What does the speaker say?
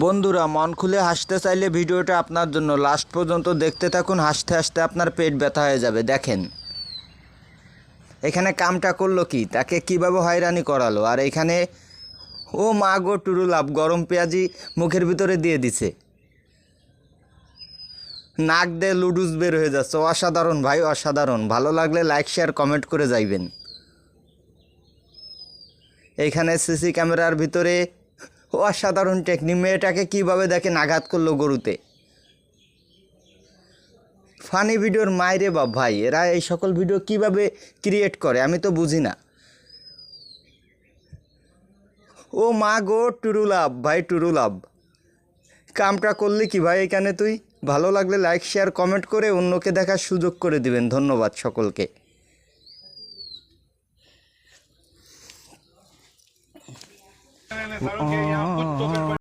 বন্ধুরা, মন খুলে হাসতে চাইলে ভিডিওটা আপনার জন্য। লাস্ট পর্যন্ত দেখতে থাকুন, হাসতে হাসতে আপনার পেট ব্যথা হয়ে যাবে। দেখেন এখানে কামটা করলো কি, তাকে কিভাবে হয়রানি করালো। আর এখানে ও মা গো টুরুলাভ গরম পেঁয়াজি মুখের ভিতরে দিয়ে দিছে, নাক দিয়ে লুডুস বের হয়ে যাচ্ছে। অসাধারণ ভাই, অসাধারণ। ভালো লাগলে লাইক শেয়ার কমেন্ট করে যাইবেন। এইখানে সিসি ক্যামেরার ভিতরে অসাধারণ টেকনিক, মেয়েটাকে কীভাবে দেখেন আঘাত করলো গরুতে। ফানি ভিডিওর মাইরে বাপ ভাই, এরা এই সকল ভিডিও কিভাবে ক্রিয়েট করে আমি তো বুঝি না। ও মা গো টুরুলাভ ভাই, টুরুলাভ কামটা করলি কি ভাই এখানে তুই। ভালো লাগলে লাইক শেয়ার কমেন্ট করে অন্যকে দেখার সুযোগ করে দিবেন। ধন্যবাদ সকলকে।